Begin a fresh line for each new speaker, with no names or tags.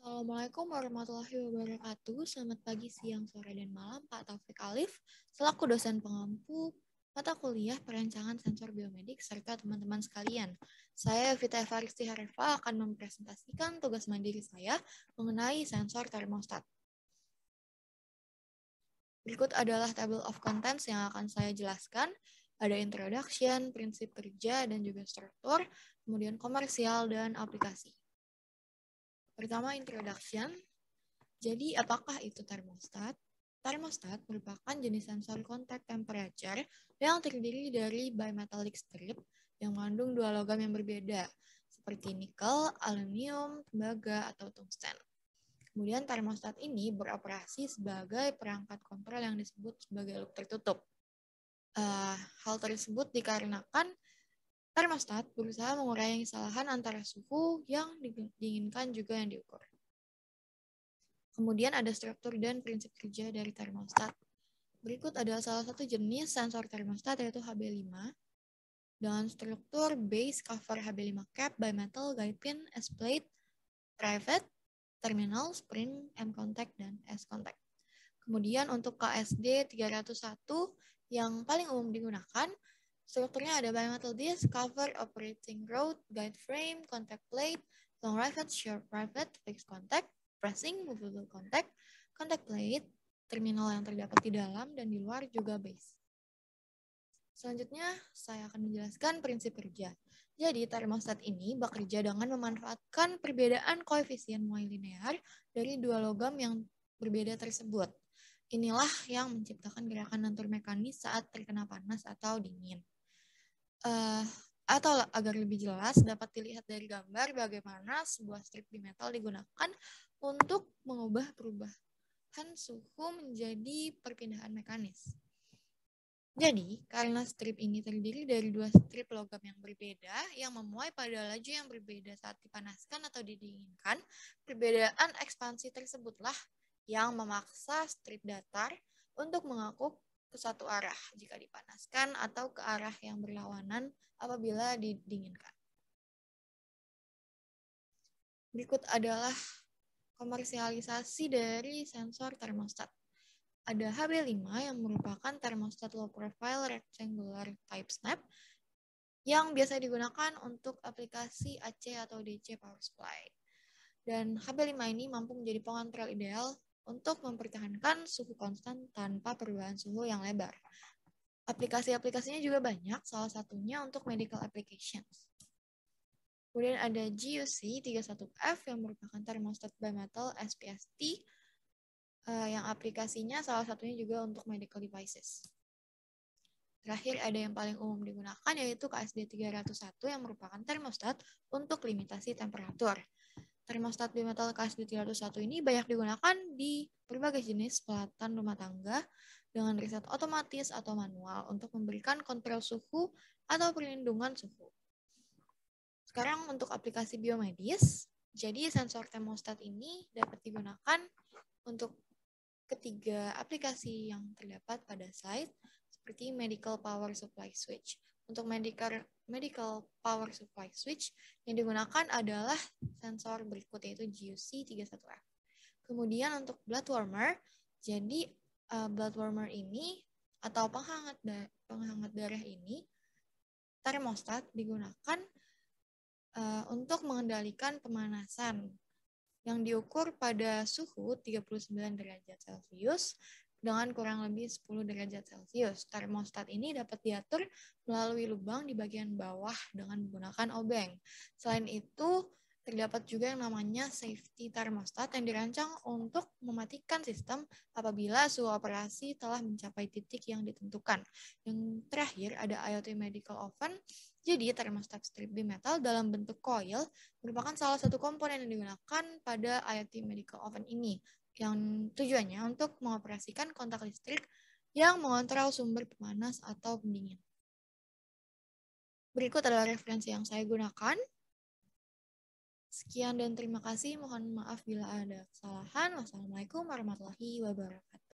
Assalamualaikum warahmatullahi wabarakatuh. Selamat pagi, siang, sore, dan malam, Pak Taufik Alif, selaku dosen pengampu mata kuliah perancangan sensor biomedik serta teman-teman sekalian. Saya Vita Evaristi Harefa akan mempresentasikan tugas mandiri saya mengenai sensor termostat. Berikut adalah table of contents yang akan saya jelaskan. Ada introduction, prinsip kerja, dan juga struktur, kemudian komersial dan aplikasi. Pertama, introduction. Jadi, apakah itu termostat? Termostat merupakan jenis sensor contact temperature yang terdiri dari bimetallic strip yang mengandung dua logam yang berbeda, seperti nikel, aluminium, tembaga, atau tungsten. Kemudian termostat ini beroperasi sebagai perangkat kontrol yang disebut sebagai loop tertutup. Hal tersebut dikarenakan termostat berusaha mengurangi kesalahan antara suhu yang diinginkan juga yang diukur. Kemudian ada struktur dan prinsip kerja dari termostat. Berikut adalah salah satu jenis sensor termostat yaitu HB5 dengan struktur base cover HB5 cap, bimetal, guide pin, S-plate, private, terminal, spring, M-contact, dan S-contact. Kemudian untuk KSD 301 yang paling umum digunakan, strukturnya ada bimetal disc, cover, operating rod, guide frame, contact plate, long rivet, short rivet, fixed contact, pressing, movable contact, contact plate, terminal yang terdapat di dalam dan di luar juga base. Selanjutnya, saya akan menjelaskan prinsip kerja. Jadi, termostat ini bekerja dengan memanfaatkan perbedaan koefisien muai linear dari dua logam yang berbeda tersebut. Inilah yang menciptakan gerakan lentur mekanis saat terkena panas atau dingin. Atau agar lebih jelas, dapat dilihat dari gambar bagaimana sebuah strip bimetal digunakan untuk mengubah perubahan suhu menjadi perpindahan mekanis. Jadi, karena strip ini terdiri dari dua strip logam yang berbeda yang memuai pada laju yang berbeda saat dipanaskan atau didinginkan, perbedaan ekspansi tersebutlah yang memaksa strip datar untuk mengaku ke satu arah jika dipanaskan atau ke arah yang berlawanan apabila didinginkan. Berikut adalah komersialisasi dari sensor termostat. Ada HB5 yang merupakan termostat low profile rectangular type snap yang biasa digunakan untuk aplikasi AC atau DC power supply. Dan HB5 ini mampu menjadi pengontrol ideal untuk mempertahankan suhu konstan tanpa perubahan suhu yang lebar. Aplikasi-aplikasinya juga banyak, salah satunya untuk medical applications. Kemudian ada GUC 31F yang merupakan termostat bimetal SPST yang aplikasinya salah satunya juga untuk medical devices. Terakhir ada yang paling umum digunakan yaitu KSD 301 yang merupakan termostat untuk limitasi temperatur. Termostat bimetal KSD 301 ini banyak digunakan di berbagai jenis peralatan rumah tangga dengan riset otomatis atau manual untuk memberikan kontrol suhu atau perlindungan suhu. Sekarang untuk aplikasi biomedis, jadi sensor termostat ini dapat digunakan untuk ketiga aplikasi yang terdapat pada slide, seperti medical power supply switch. Untuk medical power supply switch yang digunakan adalah sensor berikut yaitu GUC 31F. Kemudian untuk blood warmer, jadi blood warmer ini atau penghangat darah ini termostat digunakan untuk mengendalikan pemanasan yang diukur pada suhu 39 derajat Celcius dengan kurang lebih 10 derajat Celcius. Termostat ini dapat diatur melalui lubang di bagian bawah dengan menggunakan obeng. Selain itu, terdapat juga yang namanya safety thermostat yang dirancang untuk mematikan sistem apabila suhu operasi telah mencapai titik yang ditentukan. Yang terakhir ada IoT Medical Oven. Jadi termostat strip bimetal dalam bentuk coil merupakan salah satu komponen yang digunakan pada IoT Medical Oven ini yang tujuannya untuk mengoperasikan kontak listrik yang mengontrol sumber pemanas atau pendingin. Berikut adalah referensi yang saya gunakan. Sekian dan terima kasih. Mohon maaf bila ada kesalahan. Wassalamualaikum warahmatullahi wabarakatuh.